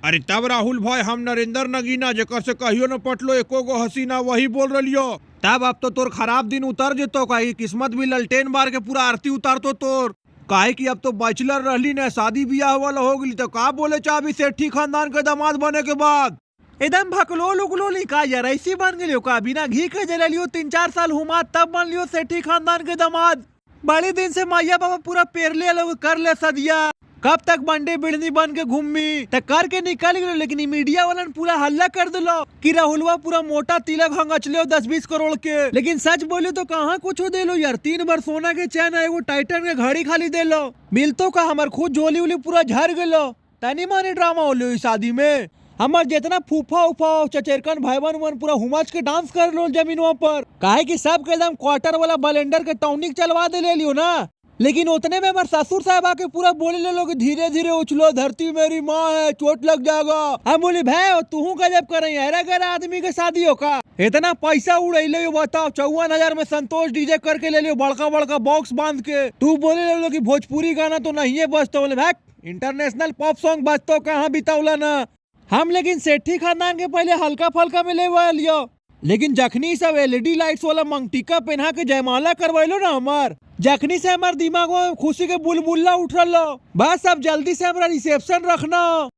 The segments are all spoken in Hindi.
अरे तब राहुल भाई हम नरेंद्र नगीना जेकर से कहियो न पटलो एको गो हसीना वही बोल रहियो। तब अब तो तोर खराब दिन उतर जेतो, काहे किस्मत भी ललटेन बार के पूरा आरती उतारतो तोर। काहे कि अब तो बैचलर रहली न, शादी बियाह वाला हो गई तो का बोले चाबी सेठी खानदान के दामाद बने के बाद एकदम भकलोल उकलोली का यार ऐसी बन गई का, बिना घी के जले लियो 3-4 साल हुमा तब बन लियो सेठी खानदान के दामाद। बड़े दिन से मैया बाबा पूरा पेरले लोग कर ले सदिया, कब तक बंडे बिड़नी बन के घूमी तक करके निकल गए। लेकिन मीडिया वालन पूरा हल्ला कर दिलो कि राहुलवा पूरा मोटा तिलक हंगचले 10-20 करोड़ के। लेकिन सच बोले तो कहाँ कुछ दे लो यार, 3 बार सोना के चैन एगो टाइटन के घड़ी खाली दे लो। मिलतो का हमार खुद झोली उली पूरा झर गलो। तनी मानी ड्रामा हो लो शादी में, हमार जितना फूफा उफा चचेरकन भाई बहन पूरा हुमाच के डांस कर लो जमीनों पर। काहे कि सब के एकदम क्वार्टर वाला ब्लेंडर के टॉनिक चलवा दे ले लियो ना। लेकिन उतने में हमारे ससुर साहब आके पूरा बोले ले लोग धीरे धीरे उछलो, धरती मेरी माँ है चोट लग जाएगा। हम बोले भाई तू गजब कर रही आदमी के शादी हो का, इतना पैसा उड़ैले हो बताओ। 54,000 में संतोष डीजे करके ले लियो, बड़का बड़का बॉक्स बांध के। तू बोले ले लो कि भोजपुरी गाना तो नहीं है बजता, बोले भाई इंटरनेशनल पॉप सॉन्ग बजता कहाँ बितावला ना हम। लेकिन सेठी खानदान के पहले हल्का फल्का में ले लियो, लेकिन जखनी सब एलईडी लाइट्स वाला मंगटिका पहना के जयमाला करवाइलो ना हमार, जखनी से हमार दिमाग में खुशी के बुलबुल्ला उठ रहा। बस अब जल्दी से हमारा रिसेप्शन रखना।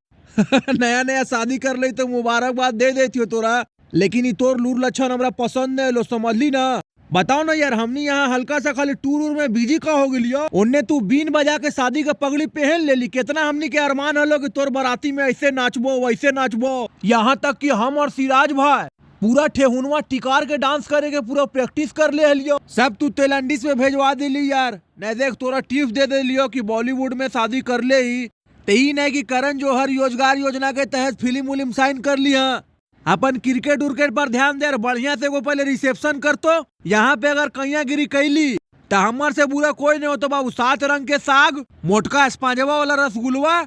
नया नया शादी कर ली तो मुबारकबाद दे देती हो तोरा, लेकिन ये तोर लूर लक्षण हमरा पसंद है लो, समझ ली ना। बताओ ना यार, हमनी यहाँ हल्का सा खाली टूर में बिजी का हो गई, उनने तू बीन बजा के शादी का पगड़ी पहन ले ली। कितना हमनी के अरमान हलो कि तोर बाराती में ऐसे नाचबो वैसे नाचबो, यहाँ तक कि हम और सिराज भाई पूरा ठेहुनवा टिकार के डांस करे के पूरा प्रैक्टिस कर ले लियो। सब तू तेलंडिस में भेजवा दिली यार, नहीं देख तोरा टिप्स दे दे लियो कि बॉलीवुड में शादी कर ले ही तही नहीं कि करण जौहर रोजगार योजना के तहत फिल्म उलिम साइन कर लिया। अपन क्रिकेट उर्केट पर ध्यान दे, बढ़िया से वो पहले रिसेप्शन कर तो। यहाँ पे अगर कैया गिरी कैली तो हमार से बुरा कोई नहीं हो तो बाबू 7 रंग के साग, मोटका स्पांजवा वाला रसगुल्ला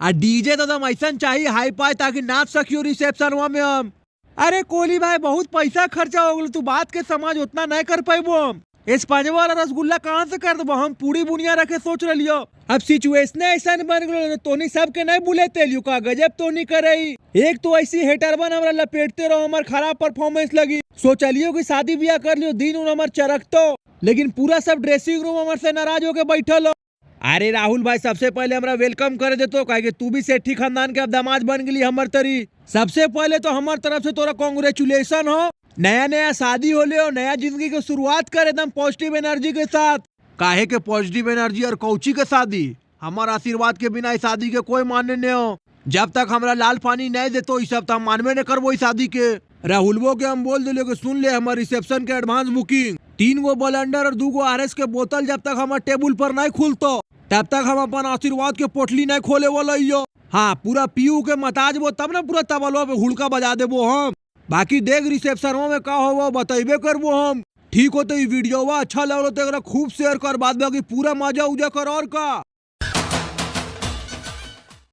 और डीजे तो एकदम ऐसा चाहिए हाई पाई ताकि नाच सकियो रिसेप्शन में हम। अरे कोहली भाई बहुत पैसा खर्चा हो गया, तू बात के समझ उतना नहीं कर पाइबो हम। इस पांचवा वाला रसगुल्ला कहाँ से कर दबो, हम पूरी बुनिया रखे सोच रहियो। अब सिचुएशन ऐसा बन गयो तोनी सबके नहीं बुलेते लियो का, गजब तो नहीं करे। एक तो ऐसी हेटर बन हमरा लपेटते रहो, हमार खराब परफॉर्मेंस लगी। सोचलियो कि शादी ब्याह कर लियो, दिन उन हमार चरकतो, लेकिन पूरा सब ड्रेसिंग रूम हमार से नाराज होके बैठल हो। अरे राहुल भाई सबसे पहले हमरा वेलकम कर देतो, काहे तू भी सेठी खानदान के अब दामाद बन गई हमर तरी। सबसे पहले तो हमार तरफ से तोरा कांग्रेचुलेशन हो, नया नया शादी हो ले, नया जिंदगी की शुरुआत कर एकदम पॉजिटिव एनर्जी के साथ। काहे के पॉजिटिव एनर्जी और कौची के शादी, हमारा आशीर्वाद के बिना इस शादी के कोई मान्य नहीं हो। जब तक हमरा लाल पानी नहीं देतो इस सब तक मानवे न करबो इस शादी के। राहुलवो के हम बोल दिले कि सुन ले हमारे रिसेप्शन के एडवांस बुकिंग 3 गो ब्लेंडर और 2 गो आरएस के बोतल जब तक हमारे टेबुल पर नहीं खुलतो तब तक हम अपन आशीर्वाद के पोटली नहीं खोले वाला। हाँ पूरा पीयू के मताजबो तब ना पूरा तबलवा पे हुड़का बजा देबो हम। बाकी देख रिसेप्शन में का हो बतेबे करबो हम। ठीक हो तो ये वीडियो अच्छा लगलो तो खूब शेयर कर, बाद बाकी पूरा मजा उजा कर और का।